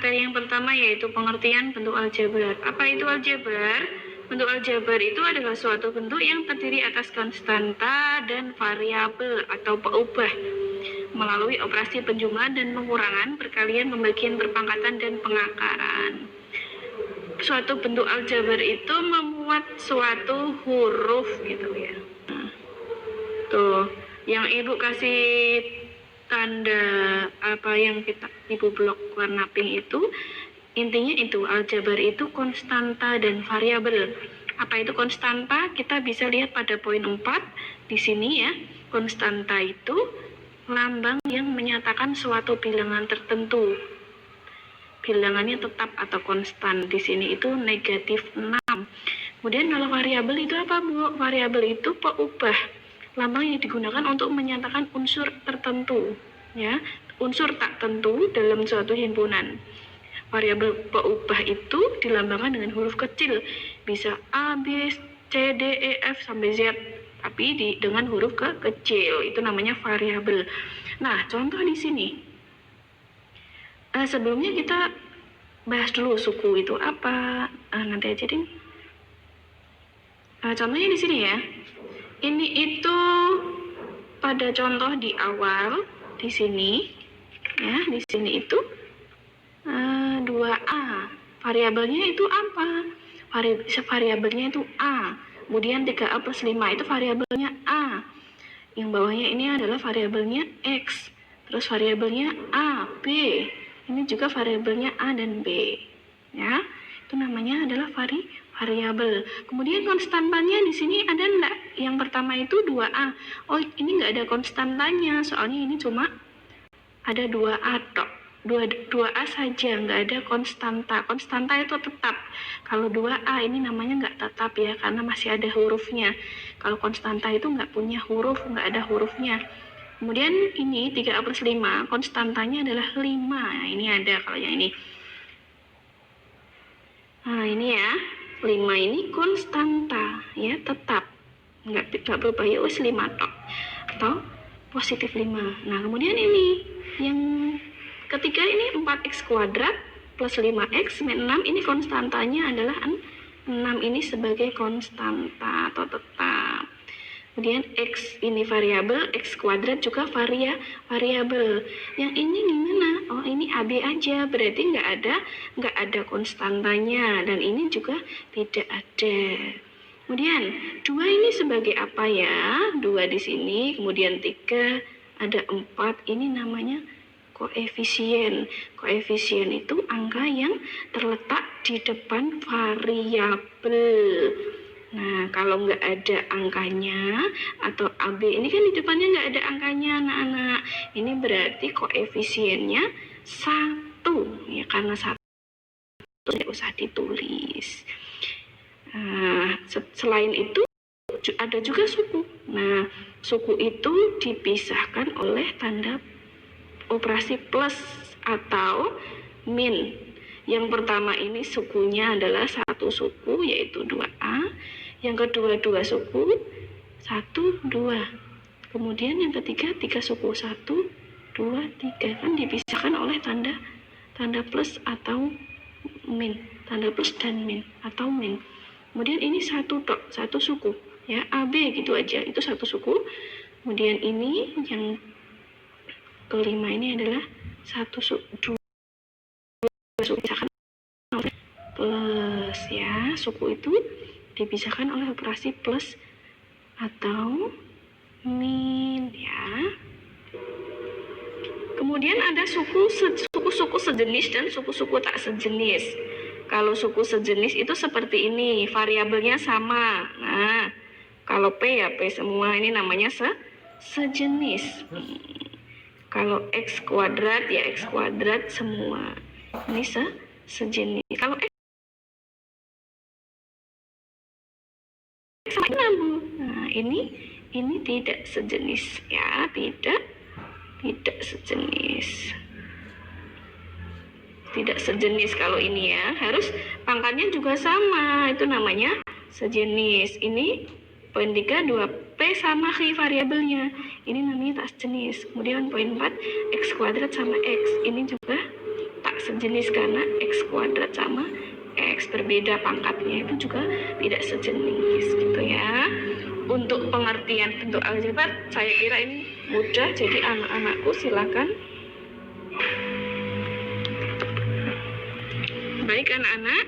materi yang pertama yaitu pengertian bentuk aljabar. Apa itu aljabar? Bentuk aljabar itu adalah suatu bentuk yang terdiri atas konstanta dan variabel atau peubah melalui operasi penjumlahan dan pengurangan, perkalian, pembagian, perpangkatan, dan pengakaran. Suatu bentuk aljabar itu memuat suatu huruf gitu ya. Tuh, yang Ibu kasih tanda apa yang Ibu blok warna pink itu, intinya itu aljabar itu konstanta dan variabel. Apa itu konstanta? Kita bisa lihat pada poin 4 di sini ya. Konstanta itu lambang yang menyatakan suatu bilangan tertentu. Bilangannya tetap atau konstan. Di sini itu negatif 6. Kemudian kalau variabel itu apa, Bu? Variabel itu peubah. Lambang yang digunakan untuk menyatakan unsur tertentu, ya, unsur tak tentu dalam suatu himpunan. Variabel peubah itu dilambangkan dengan huruf kecil, bisa A, B, C, D, E, F sampai Z, tapi dengan huruf kecil, itu namanya variabel. Nah, contoh di sini. Sebelumnya kita bahas dulu suku itu apa. Nanti aja deh. Contohnya di sini ya. Ini itu pada contoh di awal di sini ya, di sini itu 2A. Variabelnya itu apa? Variabelnya itu A. Kemudian 3A plus 5 itu variabelnya A. Yang bawahnya ini adalah variabelnya X. Terus variabelnya A, B. Ini juga variabelnya A dan B. Ya, itu namanya adalah variabel. Kemudian konstantanya di sini ada enggak? Yang pertama itu 2A. Oh, ini enggak ada konstantanya, soalnya ini cuma ada 2A tok. 2A saja, enggak ada konstanta. Konstanta itu tetap. Kalau 2A ini namanya enggak tetap ya, karena masih ada hurufnya. Kalau konstanta itu enggak punya huruf, enggak ada hurufnya. Kemudian ini 3A plus 5, konstantanya adalah 5. Nah, ini ada kalau yang ini. Nah, ini ya. 5 ini konstanta, ya, tetap. Enggak berubah, ya, 5 tok. Atau positif 5. Nah, kemudian ini. Yang ketiga ini 4x kuadrat plus 5x min 6. Ini konstantanya adalah 6 ini sebagai konstanta atau tetap. Kemudian X ini variabel, X kuadrat juga variabel. Yang ini gimana? Oh, ini AB aja, berarti nggak ada konstantanya, dan ini juga tidak ada. Kemudian 2 ini sebagai apa ya? 2 di sini, kemudian 3, ada 4, ini namanya koefisien. Koefisien itu angka yang terletak di depan variabel. Nah, kalau nggak ada angkanya atau AB ini kan di depannya nggak ada angkanya, anak-anak. Ini berarti koefisiennya 1, ya, karena 1 tidak usah ditulis. Nah, selain itu ada juga suku. Nah, suku itu dipisahkan oleh tanda operasi plus atau min. Yang pertama ini sukunya adalah satu suku, yaitu 2A. Yang kedua 2 suku, 1, 2. Kemudian yang ketiga 3 suku, 1, 2, 3. Kan dipisahkan oleh tanda plus atau min. Tanda plus dan min atau min. Kemudian ini 1 tok, 1 suku. Ya, AB gitu aja, itu 1 suku. Kemudian ini yang kelima ini adalah 1 suku, 2 suku dipisahkan oleh plus, ya. Suku itu dipisahkan oleh operasi plus atau min, ya. Kemudian ada suku-suku sejenis dan suku-suku tak sejenis. Kalau suku sejenis itu seperti ini, variabelnya sama. Nah, kalau P ya P semua, ini namanya sejenis. Kalau X kuadrat ya X kuadrat semua. Ini sejenis. Kalau X sama, Bu. Nah, ini tidak sejenis, ya, tidak sejenis. Tidak sejenis kalau ini, ya. Harus pangkatnya juga sama. Itu namanya sejenis. Ini poin 3 2P sama X variabelnya. Ini namanya tak sejenis. Kemudian poin 4 X kuadrat sama X. Ini juga tak sejenis karena X kuadrat sama X berbeda pangkatnya itu juga tidak sejenis gitu ya. Untuk pengertian bentuk aljabar saya kira ini mudah, jadi anak-anakku silakan. Baik anak-anak,